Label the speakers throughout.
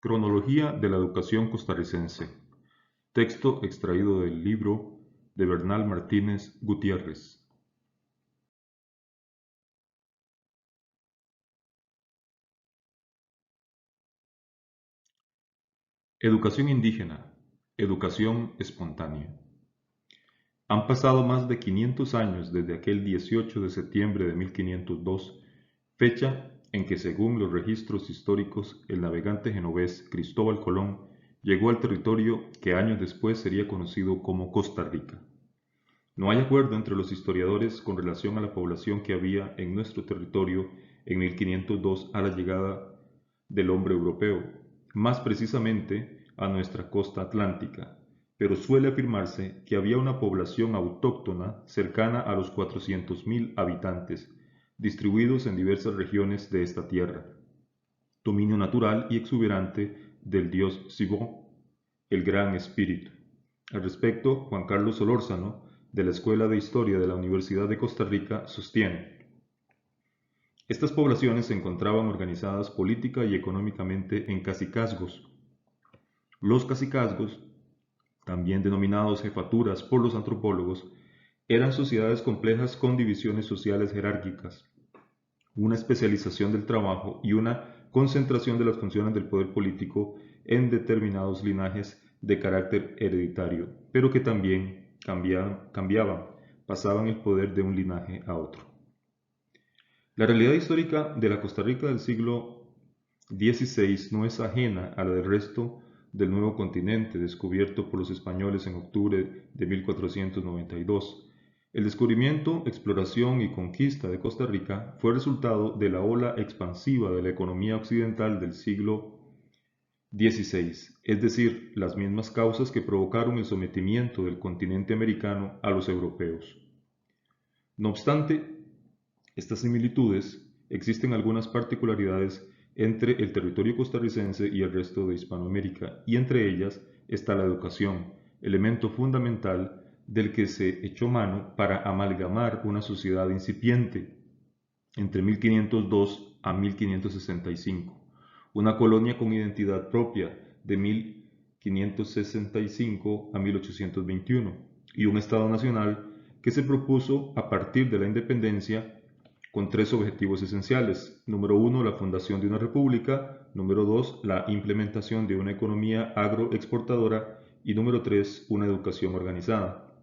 Speaker 1: Cronología de la educación costarricense. Texto extraído del libro de Bernal Martínez Gutiérrez. Educación indígena. Educación espontánea. Han pasado más de 500 años desde aquel 18 de septiembre de 1502, fecha en que, según los registros históricos, el navegante genovés Cristóbal Colón llegó al territorio que años después sería conocido como Costa Rica. No hay acuerdo entre los historiadores con relación a la población que había en nuestro territorio en 1502 a la llegada del hombre europeo, más precisamente a nuestra costa atlántica, pero suele afirmarse que había una población autóctona cercana a los 400.000 habitantes, distribuidos en diversas regiones de esta tierra, dominio natural y exuberante del dios Sibó, el Gran Espíritu. Al respecto, Juan Carlos Solórzano, de la Escuela de Historia de la Universidad de Costa Rica, sostiene: estas poblaciones se encontraban organizadas política y económicamente en cacicazgos. Los cacicazgos, también denominados jefaturas por los antropólogos, eran sociedades complejas con divisiones sociales jerárquicas, una especialización del trabajo y una concentración de las funciones del poder político en determinados linajes de carácter hereditario, pero que también cambiaban, pasaban el poder de un linaje a otro. La realidad histórica de la Costa Rica del siglo XVI no es ajena a la del resto del nuevo continente descubierto por los españoles en octubre de 1492. El descubrimiento, exploración y conquista de Costa Rica fue resultado de la ola expansiva de la economía occidental del siglo XVI, es decir, las mismas causas que provocaron el sometimiento del continente americano a los europeos. No obstante estas similitudes, existen algunas particularidades entre el territorio costarricense y el resto de Hispanoamérica, y entre ellas está la educación, elemento fundamental del que se echó mano para amalgamar una sociedad incipiente entre 1502 a 1565, una colonia con identidad propia de 1565 a 1821 y un Estado nacional que se propuso a partir de la independencia con tres objetivos esenciales. Número uno, la fundación de una república. Número dos, la implementación de una economía agroexportadora. Y número tres, una educación organizada.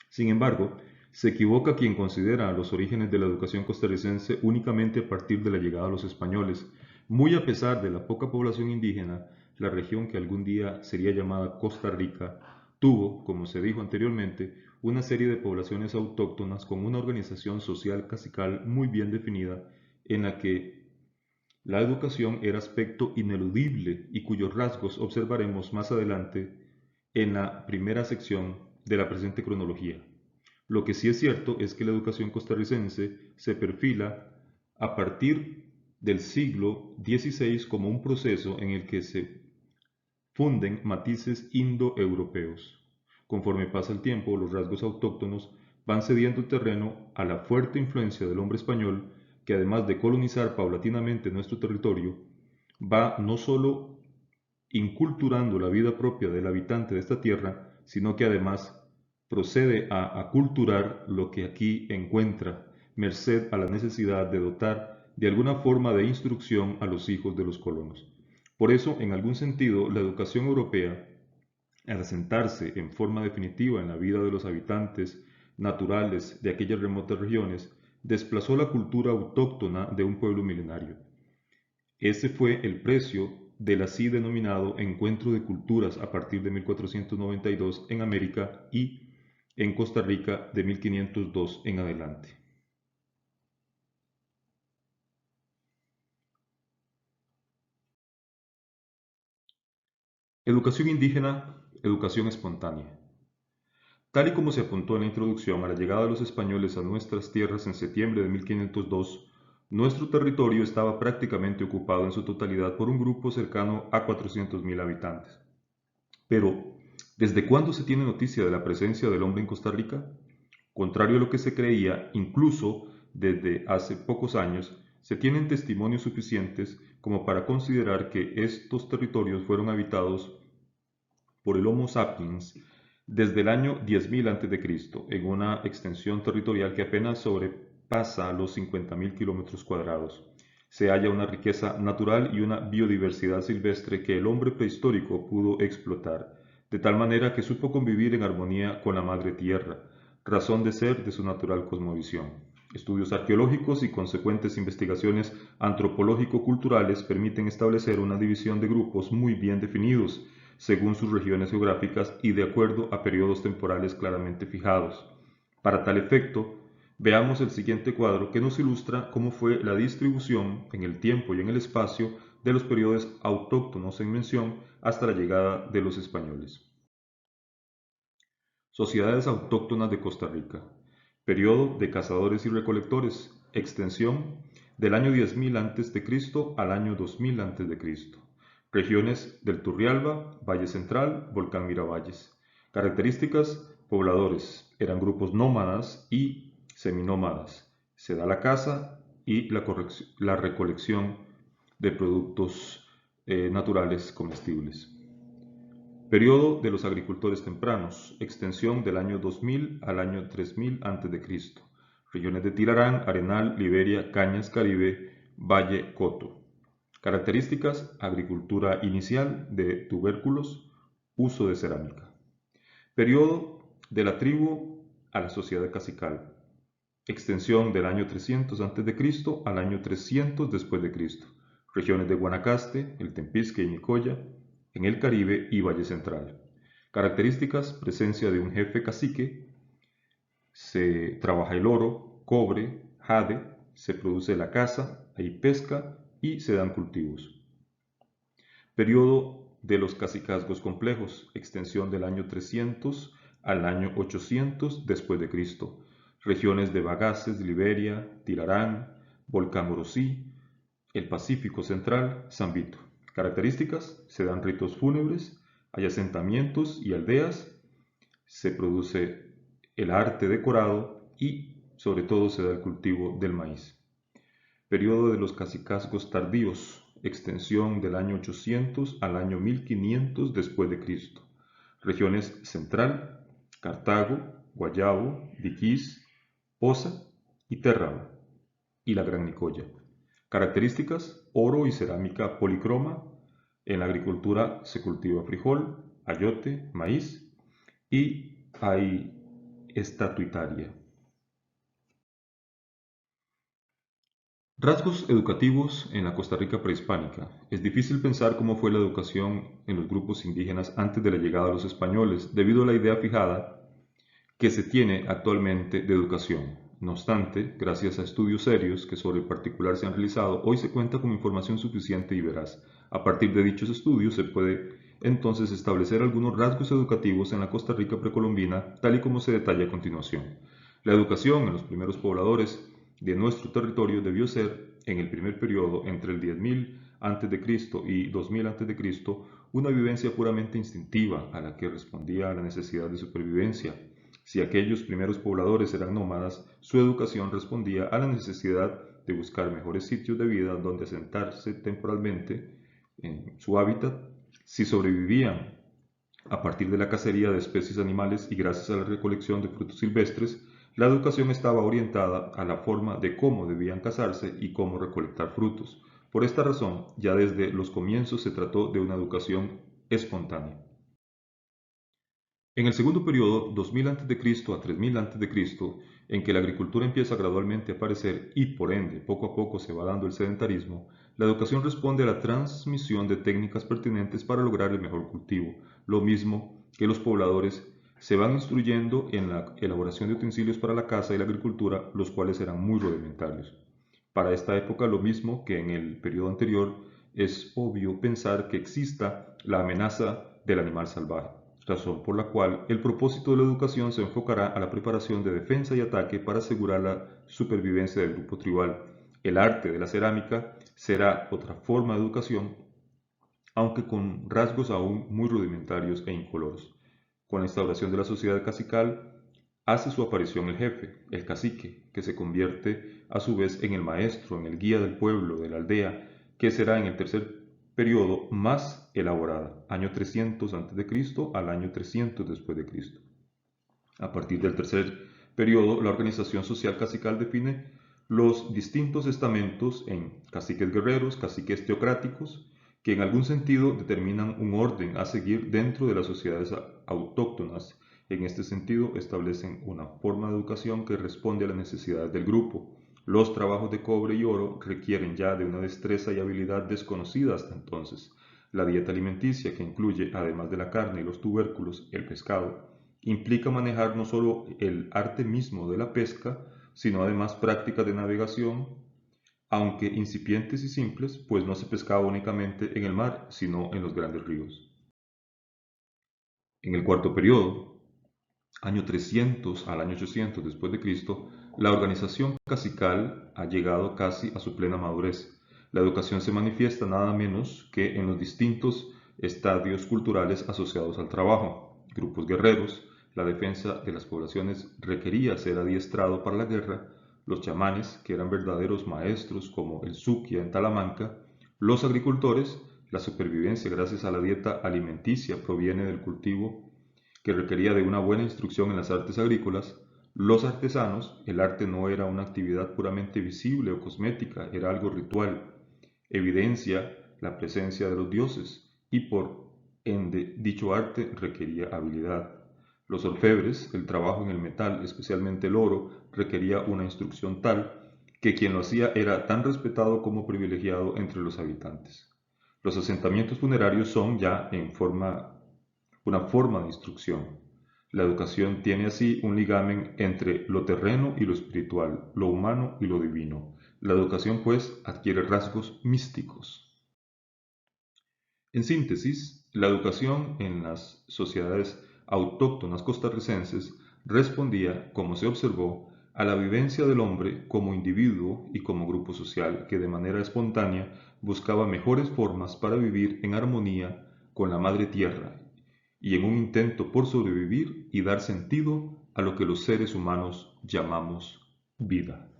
Speaker 1: Sin embargo, se equivoca quien considera los orígenes de la educación costarricense únicamente a partir de la llegada de los españoles. Muy a pesar de la poca población indígena, la región que algún día sería llamada Costa Rica tuvo, como se dijo anteriormente, una serie de poblaciones autóctonas con una organización social cacical muy bien definida, en la que la educación era aspecto ineludible y cuyos rasgos observaremos más adelante en la primera sección de la presente cronología. Lo que sí es cierto es que la educación costarricense se perfila a partir del siglo XVI como un proceso en el que se funden matices indoeuropeos. Conforme pasa el tiempo, los rasgos autóctonos van cediendo terreno a la fuerte influencia del hombre español, que además de colonizar paulatinamente nuestro territorio, va no solo inculturando la vida propia del habitante de esta tierra, sino que además procede a aculturar lo que aquí encuentra, merced a la necesidad de dotar de alguna forma de instrucción a los hijos de los colonos. Por eso, en algún sentido, la educación europea, al asentarse en forma definitiva en la vida de los habitantes naturales de aquellas remotas regiones, desplazó la cultura autóctona de un pueblo milenario. Ese fue el precio del así denominado Encuentro de Culturas a partir de 1492 en América y en Costa Rica de 1502 en adelante. Educación indígena, educación espontánea. Tal y como se apuntó en la introducción, a la llegada de los españoles a nuestras tierras en septiembre de 1502, nuestro territorio estaba prácticamente ocupado en su totalidad por un grupo cercano a 400.000 habitantes. Pero, ¿desde cuándo se tiene noticia de la presencia del hombre en Costa Rica? Contrario a lo que se creía, incluso desde hace pocos años, se tienen testimonios suficientes como para considerar que estos territorios fueron habitados por el Homo sapiens desde el año 10.000 a.C., en una extensión territorial que apenas sobrepasa los 50.000 kilómetros cuadrados. Se halla una riqueza natural y una biodiversidad silvestre que el hombre prehistórico pudo explotar, de tal manera que supo convivir en armonía con la madre tierra, razón de ser de su natural cosmovisión. Estudios arqueológicos y consecuentes investigaciones antropológico-culturales permiten establecer una división de grupos muy bien definidos, según sus regiones geográficas y de acuerdo a periodos temporales claramente fijados. Para tal efecto, veamos el siguiente cuadro que nos ilustra cómo fue la distribución en el tiempo y en el espacio de los periodos autóctonos en mención hasta la llegada de los españoles. Sociedades autóctonas de Costa Rica. Periodo de cazadores y recolectores. Extensión del año 10.000 a.C. al año 2000 a.C. Regiones del Turrialba, Valle Central, Volcán Miravalles. Características: pobladores. Eran grupos nómadas y seminómadas. Se da la caza y la recolección de productos naturales comestibles. Periodo de los agricultores tempranos, extensión del año 2000 al año 3000 a.C. Regiones de Tilarán, Arenal, Liberia, Cañas, Caribe, Valle, Coto. Características: agricultura inicial de tubérculos, uso de cerámica. Periodo de la tribu a la sociedad cacical, extensión del año 300 a.C. al año 300 después de Cristo. Regiones de Guanacaste, el Tempisque y Nicoya, en el Caribe y Valle Central. Características: presencia de un jefe cacique, se trabaja el oro, cobre, jade, se produce la caza, hay pesca y se dan cultivos. Periodo de los cacicazgos complejos, extensión del año 300 al año 800 después de Cristo. Regiones de Bagaces, Liberia, Tilarán, Volcán Orosí, el Pacífico Central, San Vito. Características: se dan ritos fúnebres, hay asentamientos y aldeas, se produce el arte decorado y sobre todo se da el cultivo del maíz. Periodo de los cacicazgos tardíos, extensión del año 800 al año 1500 después de Cristo. Regiones Central, Cartago, Guayabo, Diquís, Osa y Terraba, y la Gran Nicoya. Características: oro y cerámica policroma. En la agricultura se cultiva frijol, ayote, maíz y hay estatuitaria. Rasgos educativos en la Costa Rica prehispánica. Es difícil pensar cómo fue la educación en los grupos indígenas antes de la llegada de los españoles, debido a la idea fijada que se tiene actualmente de educación. No obstante, gracias a estudios serios que sobre el particular se han realizado, hoy se cuenta con información suficiente y veraz. A partir de dichos estudios se puede entonces establecer algunos rasgos educativos en la Costa Rica precolombina, tal y como se detalla a continuación. La educación en los primeros pobladores de nuestro territorio debió ser, en el primer periodo entre el 10.000 a.C. y 2000 a.C., una vivencia puramente instintiva a la que respondía a la necesidad de supervivencia. Si aquellos primeros pobladores eran nómadas, su educación respondía a la necesidad de buscar mejores sitios de vida donde asentarse temporalmente en su hábitat. Si sobrevivían a partir de la cacería de especies animales y gracias a la recolección de frutos silvestres, la educación estaba orientada a la forma de cómo debían cazarse y cómo recolectar frutos. Por esta razón, ya desde los comienzos se trató de una educación espontánea. En el segundo periodo, 2000 a.C. a 3000 a.C., en que la agricultura empieza gradualmente a aparecer y por ende poco a poco se va dando el sedentarismo, la educación responde a la transmisión de técnicas pertinentes para lograr el mejor cultivo, lo mismo que los pobladores se van instruyendo en la elaboración de utensilios para la caza y la agricultura, los cuales eran muy rudimentarios. Para esta época, lo mismo que en el periodo anterior, es obvio pensar que exista la amenaza del animal salvaje, razón por la cual el propósito de la educación se enfocará a la preparación de defensa y ataque para asegurar la supervivencia del grupo tribal. El arte de la cerámica será otra forma de educación, aunque con rasgos aún muy rudimentarios e incoloros. Con la instauración de la sociedad cacical, hace su aparición el jefe, el cacique, que se convierte a su vez en el maestro, en el guía del pueblo, de la aldea, que será en el tercer periodo más elaborada, año 300 a.C. al año 300 después de Cristo. A partir del tercer periodo, la organización social cacical define los distintos estamentos en caciques guerreros, caciques teocráticos, que en algún sentido determinan un orden a seguir dentro de las sociedades autóctonas. En este sentido, establecen una forma de educación que responde a las necesidades del grupo. Los trabajos de cobre y oro requieren ya de una destreza y habilidad desconocida hasta entonces. La dieta alimenticia, que incluye, además de la carne y los tubérculos, el pescado, implica manejar no solo el arte mismo de la pesca, sino además prácticas de navegación, aunque incipientes y simples, pues no se pescaba únicamente en el mar, sino en los grandes ríos. En el cuarto periodo, año 300 al año 800 después de Cristo, la organización cacical ha llegado casi a su plena madurez. La educación se manifiesta nada menos que en los distintos estadios culturales asociados al trabajo. Grupos guerreros, la defensa de las poblaciones requería ser adiestrado para la guerra, los chamanes, que eran verdaderos maestros como el Suquia en Talamanca, los agricultores, la supervivencia gracias a la dieta alimenticia proviene del cultivo que requería de una buena instrucción en las artes agrícolas. Los artesanos, el arte no era una actividad puramente visible o cosmética, era algo ritual, evidencia la presencia de los dioses y por ende dicho arte requería habilidad. Los orfebres, el trabajo en el metal, especialmente el oro, requería una instrucción tal que quien lo hacía era tan respetado como privilegiado entre los habitantes. Los asentamientos funerarios son ya una forma de instrucción. La educación tiene así un ligamen entre lo terreno y lo espiritual, lo humano y lo divino. La educación, pues, adquiere rasgos místicos. En síntesis, la educación en las sociedades autóctonas costarricenses respondía, como se observó, a la vivencia del hombre como individuo y como grupo social que de manera espontánea buscaba mejores formas para vivir en armonía con la madre tierra y en un intento por sobrevivir y dar sentido a lo que los seres humanos llamamos vida.